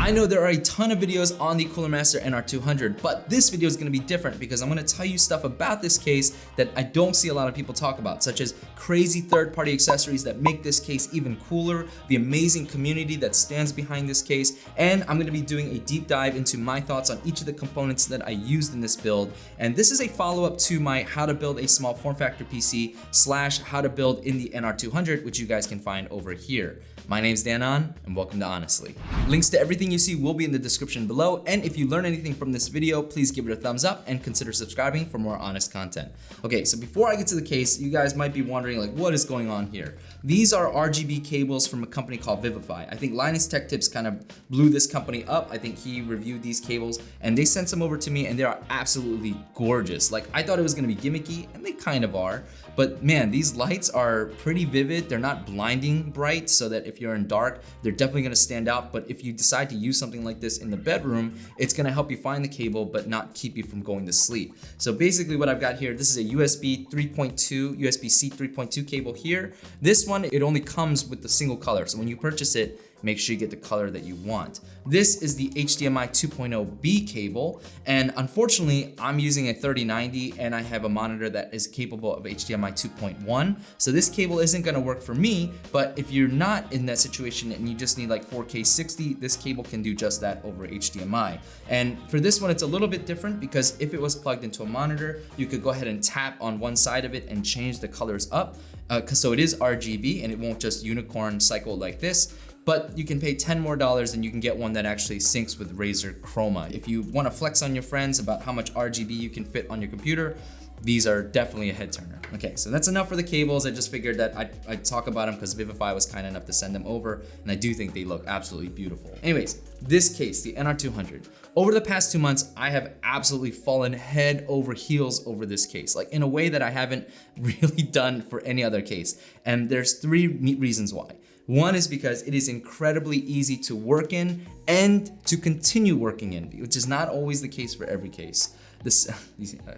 I know there are a ton of videos on the Cooler Master NR200, but this video is gonna be different because I'm gonna tell you stuff about this case that I don't see a lot of people talk about, such as crazy third-party accessories that make this case even cooler, the amazing community that stands behind this case, and I'm gonna be doing a deep dive into my thoughts on each of the components that I used in this build. And this is a follow-up to my how to build a small form factor PC / how to build in the NR200, which you guys can find over here. My name's Dan and welcome to Ahnestly. Links to everything you see will be in the description below, and if you learn anything from this video, please give it a thumbs up and consider subscribing for more honest content. Okay, so before I get to the case, you guys might be wondering like, what is going on here? These are RGB cables from a company called Vivify. I think Linus Tech Tips kind of blew this company up. I think he reviewed these cables and they sent some over to me and they are absolutely gorgeous. Like I thought it was gonna be gimmicky and they kind of are, but man, these lights are pretty vivid. They're not blinding bright so that if you're in dark, they're definitely gonna stand out. But if you decide to use something like this in the bedroom, it's gonna help you find the cable, but not keep you from going to sleep. So basically what I've got here, this is a USB 3.2, USB-C 3.2 cable here. This one, it only comes with the single color. So when you purchase it, make sure you get the color that you want. This is the HDMI 2.0B cable, and unfortunately, I'm using a 3090 and I have a monitor that is capable of HDMI 2.1. So this cable isn't gonna work for me, but if you're not in that situation and you just need like 4K 60, this cable can do just that over HDMI. And for this one, it's a little bit different because if it was plugged into a monitor, you could go ahead and tap on one side of it and change the colors up. So it is RGB and it won't just unicorn cycle like this. But you can pay $10 more and you can get one that actually syncs with Razer Chroma. If you want to flex on your friends about how much RGB you can fit on your computer, these are definitely a head turner. Okay, so that's enough for the cables. I just figured that I'd talk about them because Vivify was kind enough to send them over, and I do think they look absolutely beautiful. Anyways, this case, the NR200. Over the past 2 months, I have absolutely fallen head over heels over this case, like in a way that I haven't really done for any other case. And there's 3 reasons why. One is because it is incredibly easy to work in and to continue working in, which is not always the case for every case. This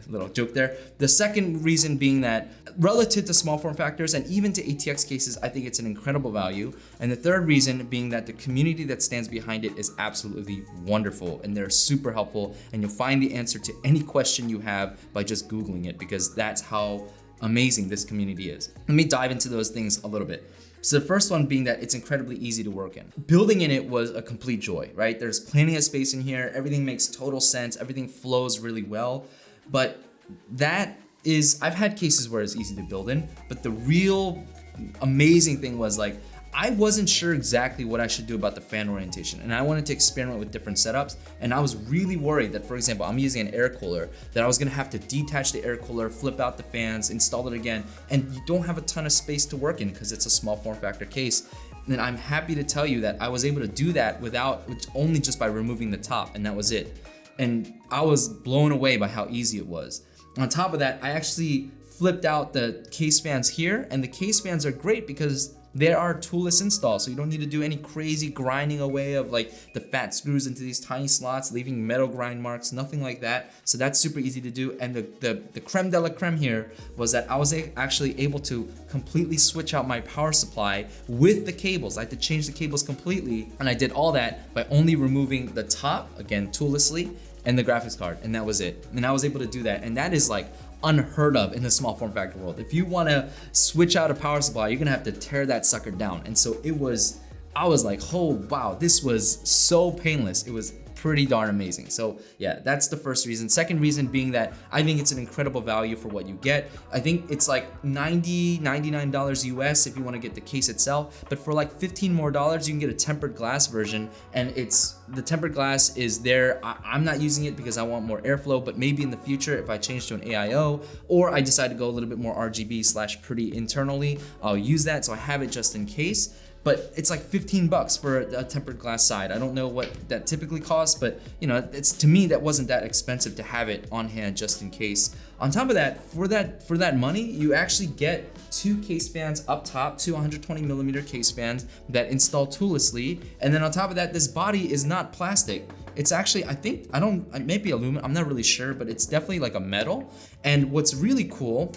little joke there. The second reason being that relative to small form factors and even to ATX cases, I think it's an incredible value. And the third reason being that the community that stands behind it is absolutely wonderful and they're super helpful, and you'll find the answer to any question you have by just Googling it, because that's how amazing this community is. Let me dive into those things a little bit. So the first one being that it's incredibly easy to work in. Building in it was a complete joy, right? There's plenty of space in here. Everything makes total sense. Everything flows really well. But that is, I've had cases where it's easy to build in, but the real amazing thing was like, I wasn't sure exactly what I should do about the fan orientation, and I wanted to experiment with different setups, and I was really worried that, for example, I'm using an air cooler, that I was gonna have to detach the air cooler, flip out the fans, install it again, and you don't have a ton of space to work in because it's a small form factor case. And I'm happy to tell you that I was able to do that only just by removing the top, and that was it. And I was blown away by how easy it was. On top of that, I actually flipped out the case fans here, and the case fans are great because they are toolless install, so you don't need to do any crazy grinding away of like the fat screws into these tiny slots, leaving metal grind marks, nothing like that. So that's super easy to do. And the creme de la creme here was that I was actually able to completely switch out my power supply with the cables. I had to change the cables completely, and I did all that by only removing the top, again, toollessly, and the graphics card, and that was it. And I was able to do that, and that is like unheard of in the small form factor world. If you want to switch out a power supply, you're gonna have to tear that sucker down. And so I was like, oh wow, this was so painless. It was pretty darn amazing. So yeah, that's the first reason. Second reason being that I think it's an incredible value for what you get. I think it's like $99 US if you want to get the case itself, but for like $15 more, you can get a tempered glass version, and the tempered glass is there. I'm not using it because I want more airflow, but maybe in the future if I change to an AIO or I decide to go a little bit more RGB / pretty internally, I'll use that, so I have it just in case. But it's like $15 for a tempered glass side. I don't know what that typically costs, but you know, to me that wasn't that expensive to have it on hand just in case. On top of that, for that money, you actually get 2 case fans up top, 2 120mm case fans that install toollessly, and then on top of that, this body is not plastic. It's actually, it may be aluminum, I'm not really sure, but it's definitely like a metal. And what's really cool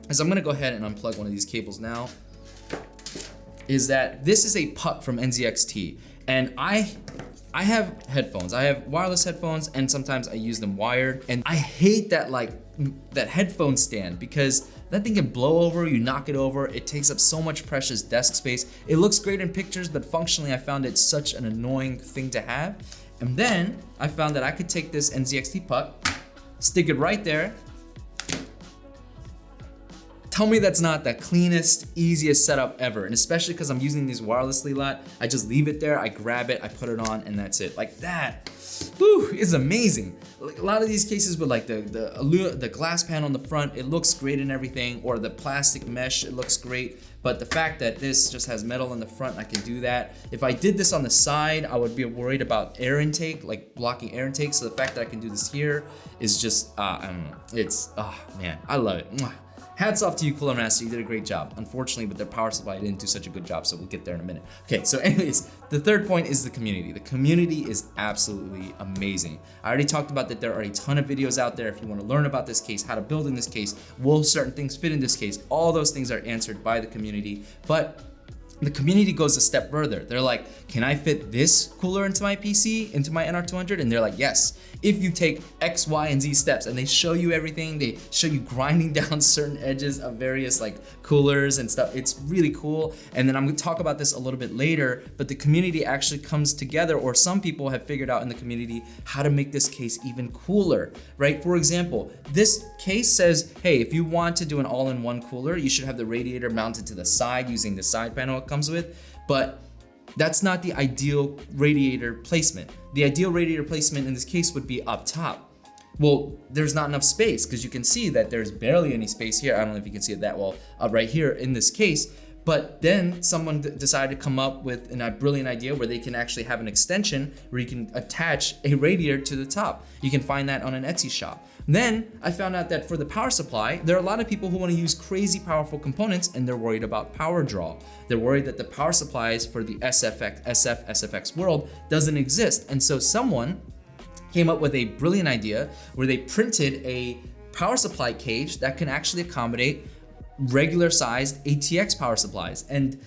is I'm gonna go ahead and unplug one of these cables now, is that this is a puck from NZXT, and I I have headphones. I have wireless headphones, and sometimes I use them wired. And I hate that that headphone stand, because that thing can blow over, you knock it over, it takes up so much precious desk space. It looks great in pictures, but functionally I found it such an annoying thing to have. And then I found that I could take this NZXT puck, stick it right there. Tell me that's not the cleanest, easiest setup ever. And especially because I'm using these wirelessly a lot, I just leave it there, I grab it, I put it on, and that's it. Like that, whew, is amazing. Like a lot of these cases with like the glass panel on the front, it looks great and everything, or the plastic mesh, it looks great. But the fact that this just has metal in the front, I can do that. If I did this on the side, I would be worried about air intake, like blocking air intake. So the fact that I can do this here is just, I don't know. It's, oh man, I love it. Mwah. Hats off to you, Cooler Master, you did a great job. Unfortunately, with their power supply, I didn't do such a good job, so we'll get there in a minute. Okay, so anyways, the third point is the community. The community is absolutely amazing. I already talked about that there are a ton of videos out there if you want to learn about this case, how to build in this case, will certain things fit in this case. All those things are answered by the community, but the community goes a step further. They're like, can I fit this cooler into my PC, into my NR200? And they're like, yes, if you take X, Y, and Z steps. And they show you everything. They show you grinding down certain edges of various like coolers and stuff. It's really cool. And then I'm gonna talk about this a little bit later, but the community actually comes together, or some people have figured out in the community how to make this case even cooler, right? For example, this case says, hey, if you want to do an all-in-one cooler, you should have the radiator mounted to the side using the side panel it comes with, but that's not the ideal radiator placement. The ideal radiator placement in this case would be up top. Well, there's not enough space, because you can see that there's barely any space here. I don't know if you can see it that well right here in this case, but then someone decided to come up with a brilliant idea where they can actually have an extension where you can attach a radiator to the top. You can find that on an Etsy shop. Then I found out that for the power supply, there are a lot of people who want to use crazy powerful components, and they're worried about power draw. They're worried that the power supplies for the SFX world doesn't exist. And so someone came up with a brilliant idea where they printed a power supply cage that can actually accommodate regular sized ATX power supplies. And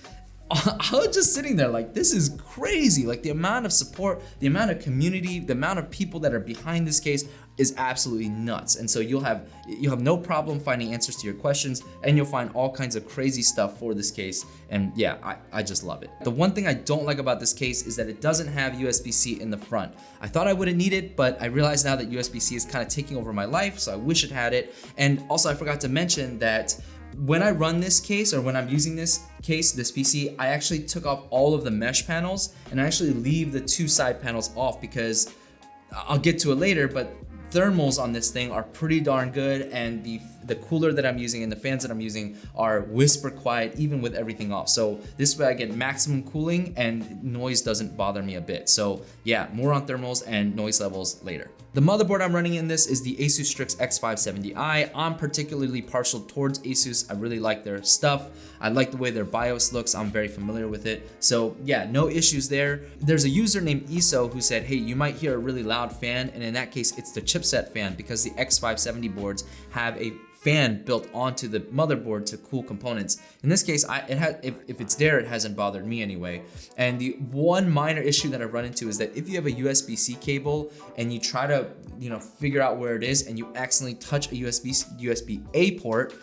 I was just sitting there like, this is crazy. Like the amount of support, the amount of community, the amount of people that are behind this case is absolutely nuts. And so you'll have no problem finding answers to your questions, and you'll find all kinds of crazy stuff for this case. And yeah, I just love it. The one thing I don't like about this case is that it doesn't have USB-C in the front. I thought I wouldn't need it, but I realize now that USB-C is kind of taking over my life, so I wish it had it. And also I forgot to mention that when I run this case, or when I'm using this case, this PC, I actually took off all of the mesh panels, and I actually leave the two side panels off because I'll get to it later, but thermals on this thing are pretty darn good, and the cooler that I'm using and the fans that I'm using are whisper quiet even with everything off. So this way I get maximum cooling and noise doesn't bother me a bit. So yeah, more on thermals and noise levels later. The motherboard I'm running in this is the Asus Strix X570i. I'm particularly partial towards Asus. I really like their stuff. I like the way their BIOS looks. I'm very familiar with it. So yeah, no issues there. There's a user named Iso who said, hey, you might hear a really loud fan. And in that case, it's the chipset fan, because the X570 boards have a fan built onto the motherboard to cool components. In this case, if it's there, it hasn't bothered me anyway. And the one minor issue that I've run into is that if you have a USB-C cable and you try to figure out where it is, and you accidentally touch a USB-A port,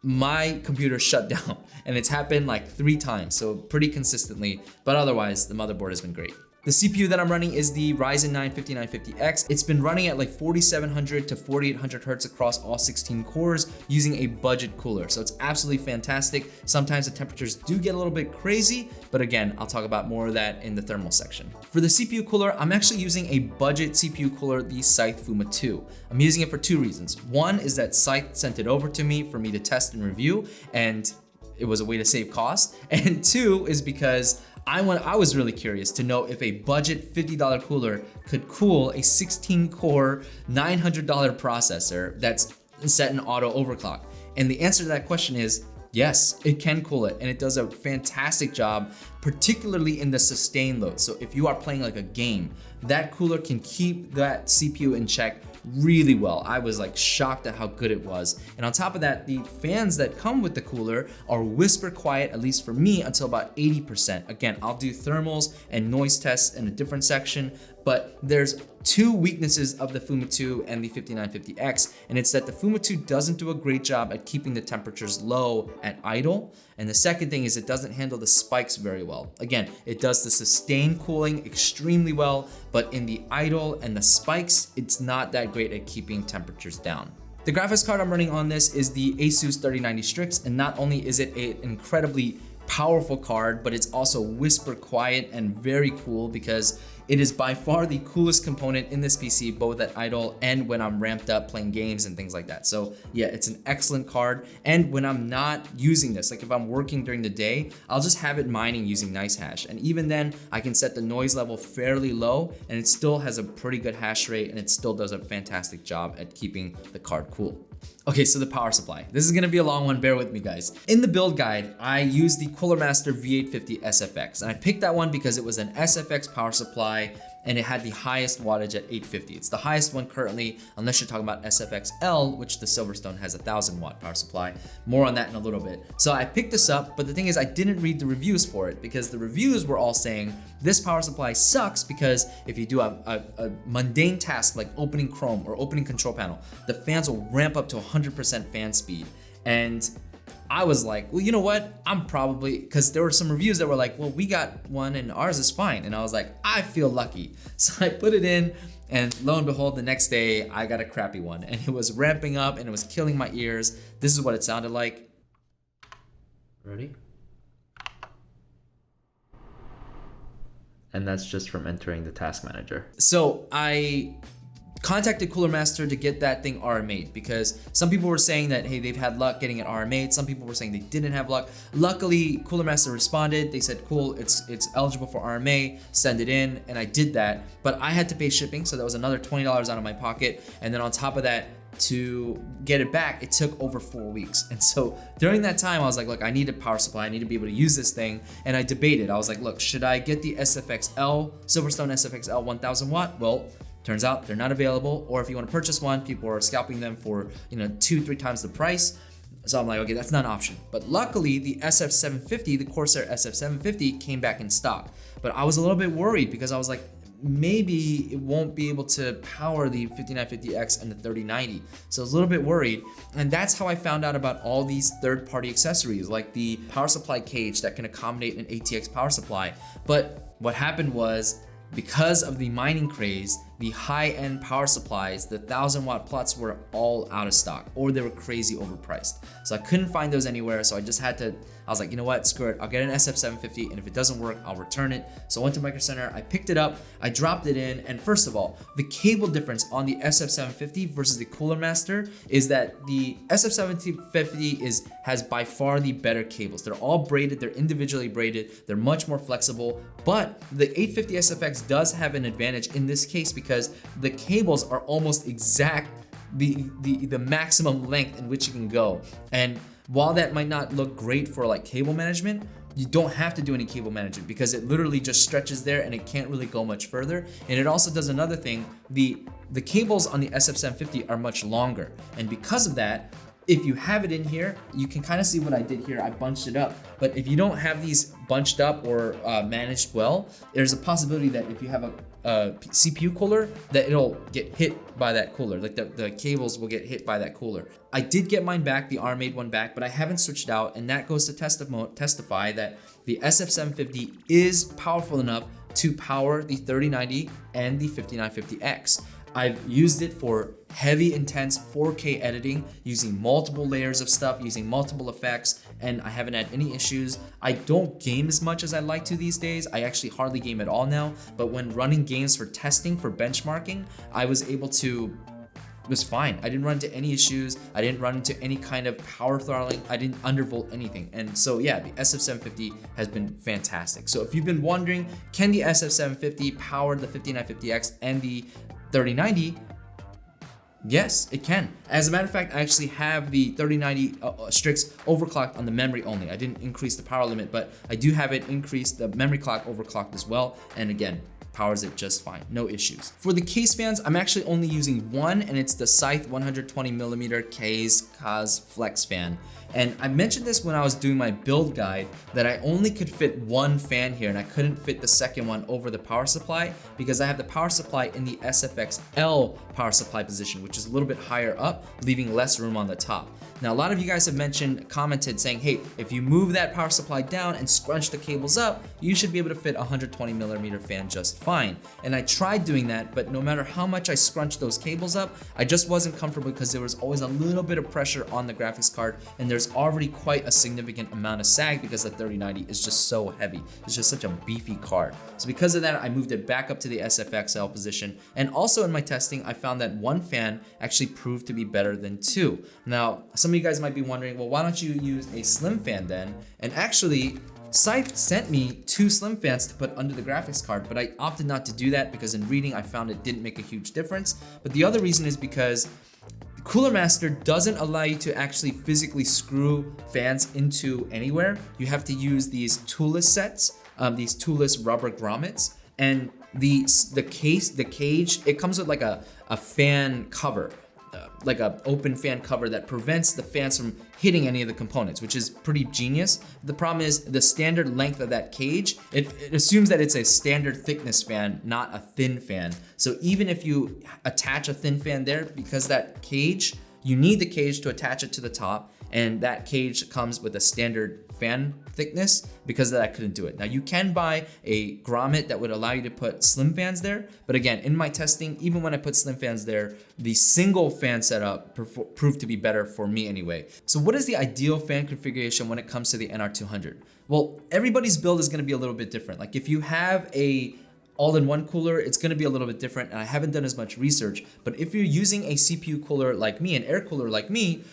my computer shut down, and it's happened like 3 times, so pretty consistently. But otherwise, the motherboard has been great. The CPU that I'm running is the Ryzen 9 5950X. It's been running at like 4700 to 4800 Hertz across all 16 cores using a budget cooler. So it's absolutely fantastic. Sometimes the temperatures do get a little bit crazy, but again, I'll talk about more of that in the thermal section. For the CPU cooler, I'm actually using a budget CPU cooler, the Scythe Fuma 2. I'm using it for 2 reasons. One is that Scythe sent it over to me for me to test and review, and it was a way to save cost. And 2 is because I was really curious to know if a budget $50 cooler could cool a 16-core $900 processor that's set in auto overclock. And the answer to that question is yes, it can cool it, and it does a fantastic job, particularly in the sustain load. So if you are playing like a game, that cooler can keep that CPU in check really well. I was like shocked at how good it was. And on top of that, the fans that come with the cooler are whisper quiet, at least for me, until about 80%. Again, I'll do thermals and noise tests in a different section. but there's two weaknesses of the Fuma 2 and the 5950X, and it's that the Fuma 2 doesn't do a great job at keeping the temperatures low at idle. And the second thing is it doesn't handle the spikes very well. Again, it does the sustained cooling extremely well, but in the idle and the spikes, it's not that great at keeping temperatures down. The graphics card I'm running on this is the Asus 3090 Strix, and not only is it an incredibly powerful card, but it's also whisper quiet and very cool because it is by far the coolest component in this PC, both at idle and when I'm ramped up playing games and things like that. So yeah, it's an excellent card. And when I'm not using this, like if I'm working during the day, I'll just have it mining using NiceHash. And even then I can set the noise level fairly low and it still has a pretty good hash rate and it still does a fantastic job at keeping the card cool. Okay, so the power supply. This is gonna be a long one, bear with me guys. In the build guide, I used the Cooler Master V850 SFX, and I picked that one because it was an SFX power supply and it had the highest wattage at 850. It's the highest one currently, unless you're talking about SFX-L, which the Silverstone has a 1000 watt power supply. More on that in a little bit. So I picked this up, but the thing is I didn't read the reviews for it because the reviews were all saying this power supply sucks because if you do a mundane task like opening Chrome or opening control panel, the fans will ramp up to 100% fan speed. And I was like, well, you know what? I'm probably, because there were some reviews that were like, well, we got one and ours is fine. And I was like, I feel lucky. So I put it in and lo and behold, the next day I got a crappy one and it was ramping up and it was killing my ears. This is what it sounded like. Ready? And that's just from entering the task manager. So I contacted Cooler Master to get that thing RMA'd because some people were saying that, hey, they've had luck getting it RMA'd. Some people were saying they didn't have luck. Luckily, Cooler Master responded. They said, cool, it's eligible for RMA, send it in. And I did that, but I had to pay shipping. So that was another $20 out of my pocket. And then on top of that, to get it back, it took over 4 weeks. And so during that time, I was like, look, I need a power supply. I need to be able to use this thing. And I debated. I was like, look, should I get the SFX-L, Silverstone SFX-L 1000 watt? Well, turns out they're not available, or if you want to purchase one, people are scalping them for 2-3 times the price. So I'm like, okay, that's not an option. But luckily, the SF750, the Corsair SF750 came back in stock. But I was a little bit worried because I was like, maybe it won't be able to power the 5950X and the 3090. So I was a little bit worried. And that's how I found out about all these third-party accessories, like the power supply cage that can accommodate an ATX power supply. But what happened was, because of the mining craze, the high-end power supplies, the 1000 watt plots were all out of stock or they were crazy overpriced. So I couldn't find those anywhere. So I just had to, I was like, you know what, screw it. I'll get an SF750 and if it doesn't work, I'll return it. So I went to Micro Center, I picked it up, I dropped it in. And first of all, the cable difference on the SF750 versus the Cooler Master is that the SF750 has by far the better cables. They're all braided, they're individually braided, they're much more flexible, but the 850 SFX does have an advantage in this case because the cables are almost exact the maximum length in which you can go. And while that might not look great for like cable management, you don't have to do any cable management because it literally just stretches there and it can't really go much further. And it also does another thing. The cables on the SF750 are much longer. And because of that, if you have it in here, you can kind of see what I did here. I bunched it up. But if you don't have these bunched up or managed well, there's a possibility that if you have a CPU cooler, that it'll get hit by that cooler. Like the cables will get hit by that cooler. I did get mine back, the RMA'd one back, but I haven't switched out. And that goes to testify that the SF750 is powerful enough to power the 3090 and the 5950X. I've used it for heavy, intense 4K editing, using multiple layers of stuff, using multiple effects, and I haven't had any issues. I don't game as much as I like to these days. I actually hardly game at all now, but when running games for testing, for benchmarking, I was able to, it was fine. I didn't run into any issues. I didn't run into any kind of power throttling. I didn't undervolt anything. And so yeah, the SF750 has been fantastic. So if you've been wondering, can the SF750 power the 5950X and the 3090? Yes, it can. As a matter of fact, I actually have the 3090 Strix overclocked on the memory only. I didn't increase the power limit, but I do have it increased, the memory clock overclocked as well. And again, powers it just fine, no issues. For the case fans, I'm actually only using one, and it's the Scythe 120mm case cause flex fan. And I mentioned this when I was doing my build guide that I only could fit one fan here and I couldn't fit the second one over the power supply because I have the power supply in the SFXL power supply position, which is a little bit higher up, leaving less room on the top. Now, a lot of you guys have commented saying, hey, if you move that power supply down and scrunch the cables up, you should be able to fit a 120mm fan just fine. And I tried doing that, but no matter how much I scrunched those cables up, I just wasn't comfortable because there was always a little bit of pressure on the graphics card, and there's already quite a significant amount of sag because the 3090 is just so heavy. It's just such a beefy card. So because of that, I moved it back up to the SFXL position. And also in my testing, I found that one fan actually proved to be better than two. Now, some of you guys might be wondering, well, why don't you use a slim fan then? And actually, Scythe sent me 2 slim fans to put under the graphics card, but I opted not to do that because in reading, I found it didn't make a huge difference. But the other reason is because Cooler Master doesn't allow you to actually physically screw fans into anywhere. You have to use these toolless sets, these toolless rubber grommets, and the cage, it comes with like a fan cover, like an open fan cover that prevents the fans from hitting any of the components, which is pretty genius. The problem is the standard length of that cage, it assumes that it's a standard thickness fan, not a thin fan. So even if you attach a thin fan there, because that cage, you need the cage to attach it to the top, and that cage comes with a standard fan thickness. Because of that, I couldn't do it. Now you can buy a grommet that would allow you to put slim fans there, but again, in my testing, even when I put slim fans there, the single fan setup proved to be better for me anyway. So what is the ideal fan configuration when it comes to the NR200? Well, everybody's build is gonna be a little bit different. Like if you have a all-in-one cooler, it's gonna be a little bit different, and I haven't done as much research, but if you're using a CPU cooler like me, an air cooler like me,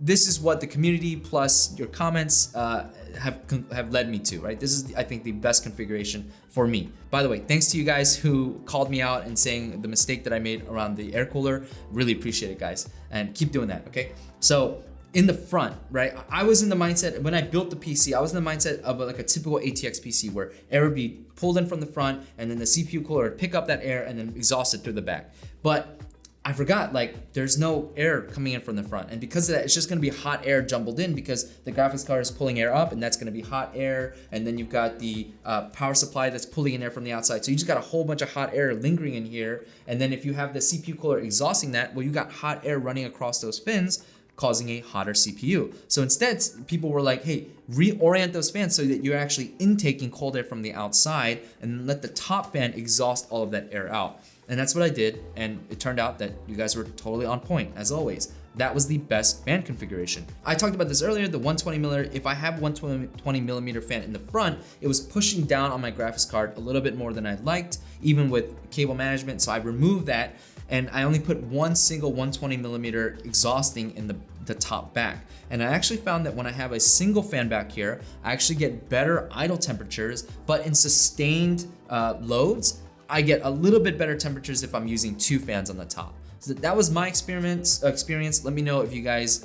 this is what the community plus your comments have led me to, right? This is, I think, the best configuration for me. By the way, thanks to you guys who called me out and saying the mistake that I made around the air cooler. Really appreciate it, guys, and keep doing that, okay? So in the front, right? I was in the mindset, when I built the PC, I was in the mindset of like a typical ATX PC where air would be pulled in from the front and then the CPU cooler would pick up that air and then exhaust it through the back. But I forgot, like, there's no air coming in from the front. And because of that, it's just gonna be hot air jumbled in because the graphics card is pulling air up, and that's gonna be hot air. And then you've got the power supply that's pulling in air from the outside. So you just got a whole bunch of hot air lingering in here. And then if you have the CPU cooler exhausting that, well, you got hot air running across those fins, causing a hotter CPU. So instead, people were like, hey, reorient those fans so that you're actually intaking cold air from the outside and let the top fan exhaust all of that air out. And that's what I did, and it turned out that you guys were totally on point, as always. That was the best fan configuration. I talked about this earlier, the 120mm, if I have 120mm fan in the front, it was pushing down on my graphics card a little bit more than I liked, even with cable management, so I removed that, and I only put one single 120mm exhausting in the top back. And I actually found that when I have a single fan back here, I actually get better idle temperatures, but in sustained loads, I get a little bit better temperatures if I'm using 2 fans on the top. So that was my experience. Let me know if you guys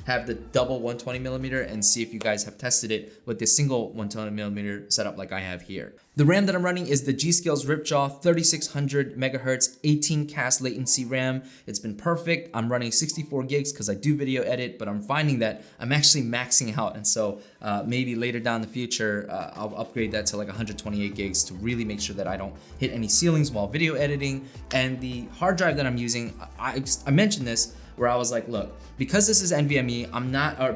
have the double 120mm and see if you guys have tested it with the single 120mm setup like I have here. The RAM that I'm running is the G.Skillz Ripjaw 3600 megahertz 18 CAS latency RAM. It's been perfect. I'm running 64 gigs because I do video edit, but I'm finding that I'm actually maxing out. And so maybe later down in the future, I'll upgrade that to like 128 gigs to really make sure that I don't hit any ceilings while video editing. And the hard drive that I'm using, I mentioned this, where I was like, look, because this is NVMe,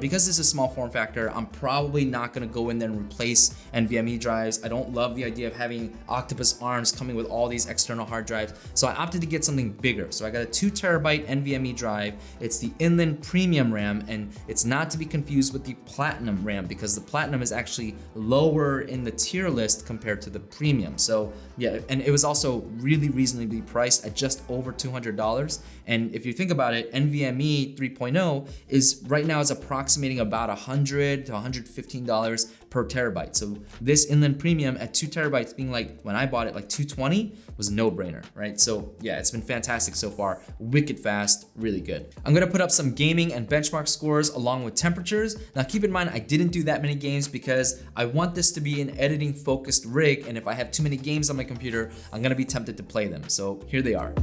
because this is small form factor, I'm probably not gonna go in there and replace NVMe drives. I don't love the idea of having octopus arms coming with all these external hard drives. So I opted to get something bigger. So I got a 2 terabyte NVMe drive. It's the Inland Premium RAM, and it's not to be confused with the Platinum RAM because the Platinum is actually lower in the tier list compared to the Premium. So yeah, and it was also really reasonably priced at just over $200. And if you think about it, NVMe NVMe 3.0 is right now is approximating about $100 to $115 per terabyte. So this Inland Premium at 2 terabytes being like, when I bought it, like $220 was a no-brainer, right? So yeah, it's been fantastic so far. Wicked fast, really good. I'm gonna put up some gaming and benchmark scores along with temperatures. Now keep in mind, I didn't do that many games because I want this to be an editing focused rig, and if I have too many games on my computer, I'm gonna be tempted to play them. So here they are.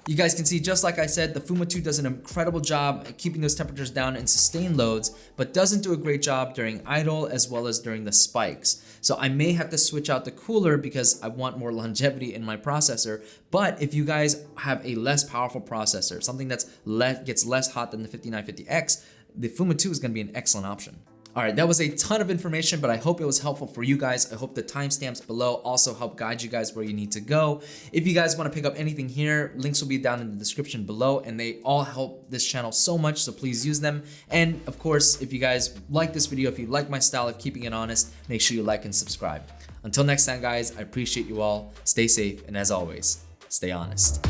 You guys can see, just like I said, the Fuma 2 does an incredible job at keeping those temperatures down and sustained loads, but doesn't do a great job during idle as well as during the spikes. So I may have to switch out the cooler because I want more longevity in my processor. But if you guys have a less powerful processor, something that's gets less hot than the 5950X, the Fuma 2 is going to be an excellent option. All right, that was a ton of information, but I hope it was helpful for you guys. I hope the timestamps below also help guide you guys where you need to go. If you guys want to pick up anything here, links will be down in the description below, and they all help this channel so much, so please use them. And of course, if you guys like this video, if you like my style of keeping it honest, make sure you like and subscribe. Until next time, guys, I appreciate you all. Stay safe, and as always, stay honest.